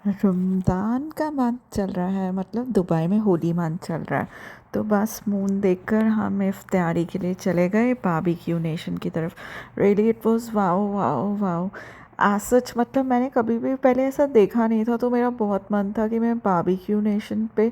रमज़ान का मंथ चल रहा है, मतलब दुबई में होली मंथ चल रहा है। तो बस मून देखकर हम इफ्तारी के लिए चले गए बारबेक्यू नेशन की तरफ। Really it was wow wow wow. As such मतलब मैंने कभी भी पहले ऐसा देखा नहीं था, तो मेरा बहुत मन था कि मैं बारबेक्यू नेशन पे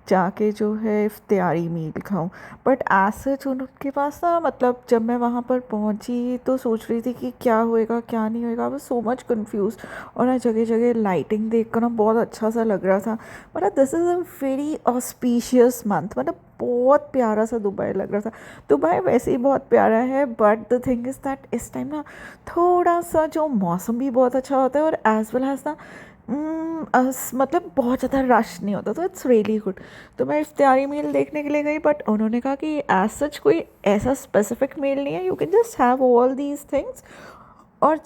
जाके जो है इफ्तारी मील खाऊं। बट एज सच उनके पास ना, मतलब जब मैं वहाँ पर पहुँची तो सोच रही थी कि क्या होएगा क्या नहीं होएगा, बस सो मच कंफ्यूज। और ना जगह जगह लाइटिंग देख कर ना बहुत अच्छा सा लग रहा था। मतलब this is a very auspicious month, मतलब बहुत प्यारा सा दुबई लग रहा था। दुबई वैसे ही बहुत प्यारा है, but the thing is that इस टाइम ना थोड़ा सा जो मौसम भी बहुत अच्छा होता है, और एज वेल एज ना मतलब बहुत ज़्यादा रश नहीं होता, तो इट्स रियली गुड। तो मैं इफ्तारी मील देखने के लिए गई, बट उन्होंने कहा कि एज सच कोई ऐसा स्पेसिफिक मील नहीं है, you can just have all these things. और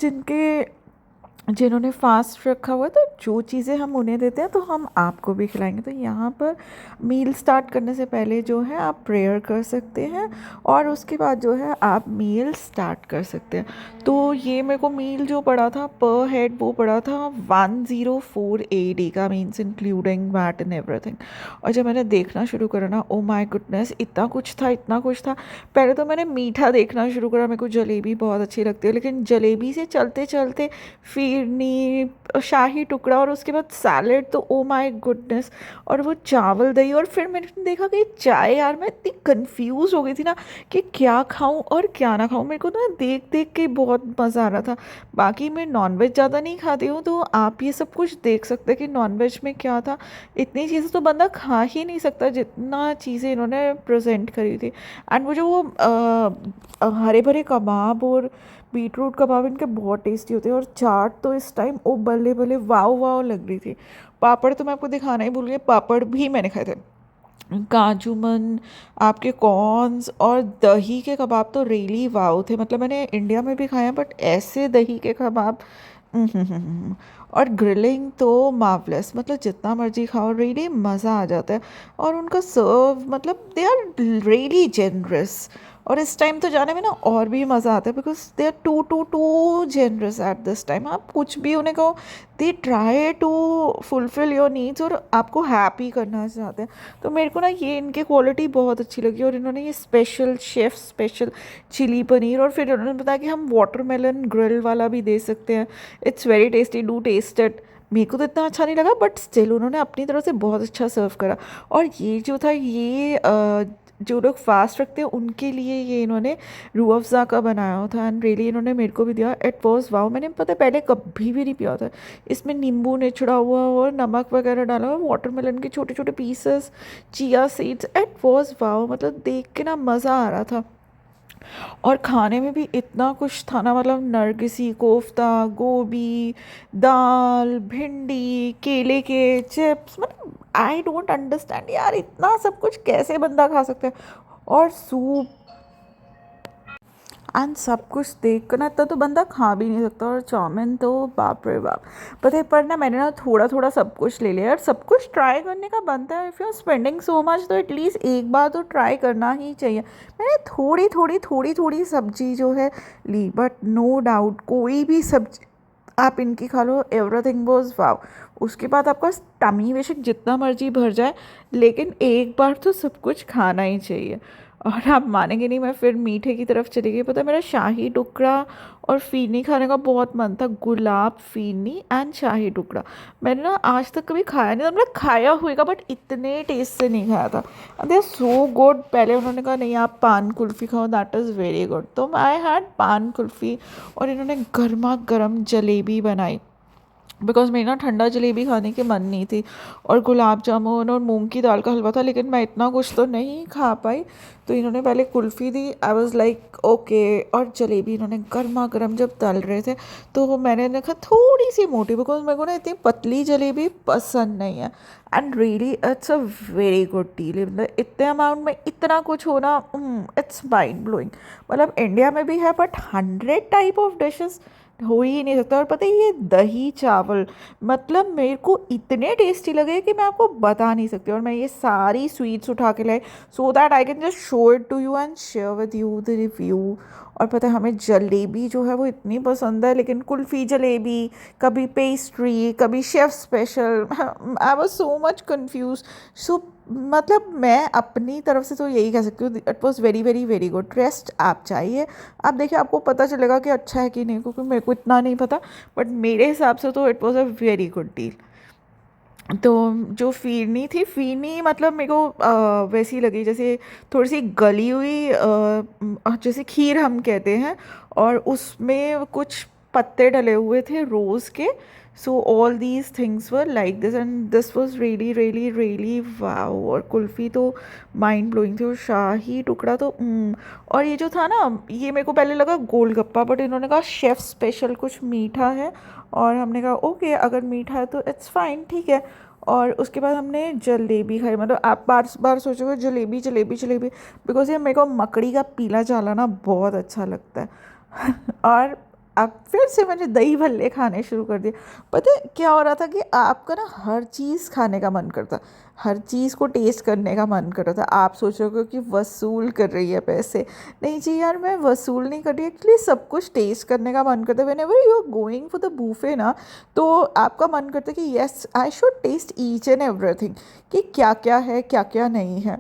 जिन्होंने फास्ट रखा हुआ है, तो जो चीज़ें हम उन्हें देते हैं तो हम आपको भी खिलाएंगे। तो यहाँ पर मील स्टार्ट करने से पहले जो है आप प्रेयर कर सकते हैं, और उसके बाद जो है आप मील स्टार्ट कर सकते हैं। तो ये मेरे को मील जो पड़ा था पर हेड, वो पड़ा था 104 AD का, means including VAT and everything. और जब मैंने देखना शुरू करा ना, ओ माय गुडनेस, इतना कुछ था इतना कुछ था। पहले तो मैंने मीठा देखना शुरू करा, मेरे को जलेबी बहुत अच्छी लगती है, लेकिन जलेबी से चलते चलते फिरनी, शाही टुकड़ा, और उसके बाद सैलेड, तो ओ माय गुडनेस। और वो चावल दही, और फिर मैंने देखा कि चाय। यार मैं इतनी कंफ्यूज हो गई थी ना कि क्या खाऊं और क्या ना खाऊं। मेरे को ना देख देख के बहुत मज़ा आ रहा था। बाकी मैं नॉनवेज ज़्यादा नहीं खाती हूँ, तो आप ये सब कुछ देख सकते हैं कि नॉनवेज में क्या था। इतनी चीज़ें तो बंदा खा ही नहीं सकता जितना चीज़ें इन्होंने प्रेजेंट करी थी। एंड मुझे वो हरे भरे कबाब और बीटरूट कबाब इनके बहुत टेस्टी होते हैं। और चाट तो इस टाइम ओ बल्ले बल्ले वाव वाव लग रही थी। पापड़ तो मैं आपको दिखाना ही भूल गई, पापड़ भी मैंने खाए थे। काजू मन, आपके कॉर्न्स और दही के कबाब तो रियली वाव थे। मतलब मैंने इंडिया में भी खाए हैं, बट ऐसे दही के कबाब। और ग्रिलिंग तो मार्वलेस, मतलब जितना मर्जी खाओ रियली मज़ा आ जाता है। और उनका सर्व, मतलब दे आर रियली जेनरस। और इस टाइम तो जाने में ना और भी मज़ा आता है, because they are too too too generous at this time. आप कुछ भी उन्हें कहो, they try to fulfil your needs और आपको हैप्पी करना चाहते हैं। तो मेरे को ना ये इनकी क्वालिटी बहुत अच्छी लगी। और इन्होंने ये special chef special chilli paneer, और फिर उन्होंने बताया कि हम वाटरमेलन ग्रिल वाला भी दे सकते हैं। It's very tasty, do taste it. मेरे को तो इतना अच्छा नहीं लगा, बट स्टिल उन्होंने अपनी तरफ से बहुत अच्छा सर्व करा। और ये जो था, ये जो लोग फास्ट रखते हैं उनके लिए ये इन्होंने रूह अफ़ज़ा का बनाया था। एंड रियली इन्होंने मेरे को भी दिया, इट वॉज वाओ। मैंने पता है पहले कभी भी नहीं पिया था। इसमें नींबू निचड़ा हुआ और नमक वगैरह डाला हुआ, वाटरमेलन के छोटे छोटे pieces, chia seeds, it was wow. मतलब देख के ना मज़ा आ रहा था। और खाने में भी इतना कुछ था ना, मतलब नरगिसी कोफ्ता, गोभी, दाल, भिंडी, केले के चिप्स। मतलब आई डोंट अंडरस्टैंड यार, इतना सब कुछ कैसे बंदा खा सकता है। और सूप एंड सब कुछ देख कर ना इतना तो बंदा खा भी नहीं सकता। और चाउमीन तो बाप रे बाप। पता है, पर ना मैंने ना थोड़ा थोड़ा सब कुछ ले लिया यार। सब कुछ ट्राई करने का बनता है, if you are spending so much तो एटलीस्ट एक बार तो ट्राई करना ही चाहिए। मैंने थोड़ी थोड़ी सब्जी जो है ली, बट नो डाउट कोई भी सब्जी आप इनकी खा लो, एवरीथिंग वाज वाव। उसके बाद आपका टमी बेशक जितना मर्जी भर जाए, लेकिन एक बार तो सब कुछ खाना ही चाहिए। और आप मानेंगे नहीं, मैं फिर मीठे की तरफ चली गई। पता है, मेरा शाही टुकड़ा और फ़ीनी खाने का बहुत मन था। गुलाब फ़ीनी एंड शाही टुकड़ा मैंने ना आज तक कभी खाया नहीं था। मतलब खाया होएगा, बट इतने टेस्ट से नहीं खाया था। They are so good. पहले उन्होंने कहा नहीं आप पान कुल्फ़ी खाओ, दैट इज़ वेरी गुड। तो आई हैड पान कुल्फ़ी, और इन्होंने गर्मा गर्म जलेबी बनाई, बिकॉज मेरी ना ठंडा जलेबी खाने की मन नहीं थी। और गुलाब जामुन और मूंग की दाल का हलवा था, लेकिन मैं इतना कुछ तो नहीं खा पाई। तो इन्होंने पहले कुल्फ़ी दी, आई वाज लाइक ओके। और जलेबी इन्होंने गर्मा गर्म जब तल रहे थे, तो मैंने देखा थोड़ी सी मोटी, बिकॉज मेरे को ना इतनी पतली जलेबी पसंद नहीं है। And really it's a very good deal. मतलब इतने अमाउंट में इतना कुछ होना, इट्स माइंड ब्लोइंग। मतलब इंडिया में भी है, बट 100 टाइप ऑफ डिशेस, हो ही नहीं सकता। और पता है ये दही चावल मतलब मेरे को इतने टेस्टी लगे कि मैं आपको बता नहीं सकती। और मैं ये सारी स्वीट्स उठा के लाई so that I can just show it to you and share with you the review. और पता है हमें जलेबी जो है वो इतनी पसंद है, लेकिन कुल्फ़ी जलेबी, कभी पेस्ट्री, कभी chef special, I was so much confuse. So मतलब मैं अपनी तरफ से तो यही कह सकती हूँ, it was very very very good. Rest आप चाहिए, आप देखिए आपको पता चलेगा कि अच्छा है कि नहीं, क्योंकि मेरे को इतना नहीं पता, बट मेरे हिसाब से तो it was a very good deal. तो जो फ़ीरनी थी, फ़ीरनी मतलब मेरे को वैसी लगी जैसे थोड़ी सी गली हुई, जैसे खीर हम कहते हैं, और उसमें कुछ पत्ते डले हुए थे रोज़ के। So all these things were like this and this was really really really wow. और कुल्फ़ी तो माइंड ब्लोइंग थी, और शाही टुकड़ा तो और ये जो था ना, ये मेरे को पहले लगा गोलगप्पा, बट इन्होंने कहा शेफ़ स्पेशल कुछ मीठा है, और हमने कहा ओके अगर मीठा है तो इट्स फाइन, ठीक है। और उसके बाद हमने जलेबी खाई। मतलब आप बार बार सोचोगे जलेबी जलेबी जलेबी, बिकॉज ये मेरे को मकड़ी का पीला चाला ना बहुत अच्छा लगता है। और अब फिर से मैंने दही भल्ले खाने शुरू कर दिए। पता है क्या हो रहा था कि आपका ना हर चीज़ खाने का मन करता, हर चीज़ को टेस्ट करने का मन कर रहा था। आप सोच रहे हो कि वसूल कर रही है पैसे, नहीं जी यार मैं वसूल नहीं कर रही, एक्चुअली सब कुछ टेस्ट करने का मन करता है। Whenever you are going for the buffet ना, तो आपका मन करता है कि yes I should taste each and everything, कि क्या क्या है क्या क्या नहीं है।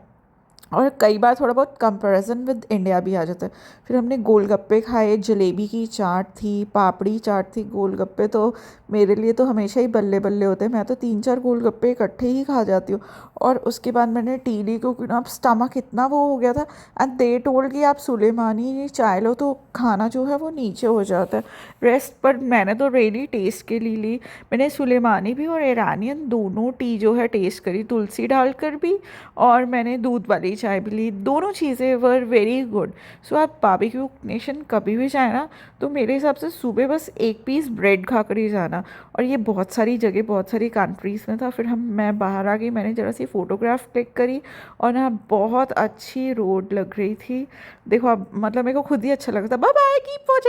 और कई बार थोड़ा बहुत कंपैरिजन विद इंडिया भी आ जाता है। फिर हमने गोलगप्पे खाए, जलेबी की चाट थी, पापड़ी चाट थी, गोलगप्पे तो मेरे लिए तो हमेशा ही बल्ले बल्ले होते हैं, मैं तो 3 4 गोलगप्पे इकट्ठे ही खा जाती हूँ। और उसके बाद मैंने टी ली, क्योंकि ना अब स्टमक इतना वो हो गया था, एंड दे टोल्ड कि आप सुलेमानी चाय लो तो खाना जो है वो नीचे हो जाता है। रेस्ट पर मैंने तो रियली टेस्ट के लिए ली। मैंने सुलेमानी भी और ईरानियन दोनों टी जो है टेस्ट करी, तुलसी डालकर भी, और मैंने दूध वाली चाय भी ली। दोनों चीज़ें वर वेरी गुड। सो आप बारबेक्यू नेशन कभी भी जाए ना, तो मेरे हिसाब से सुबह बस एक पीस ब्रेड खा कर ही जाना। और ये बहुत सारी जगह बहुत सारी कंट्रीज़ में था। फिर मैं बाहर आ गई, मैंने ज़रा सी फ़ोटोग्राफ क्लिक करी, और ना बहुत अच्छी रोड लग रही थी। देखो अब मतलब मेरे को खुद ही अच्छा लगा था। Bye bye, keep watching.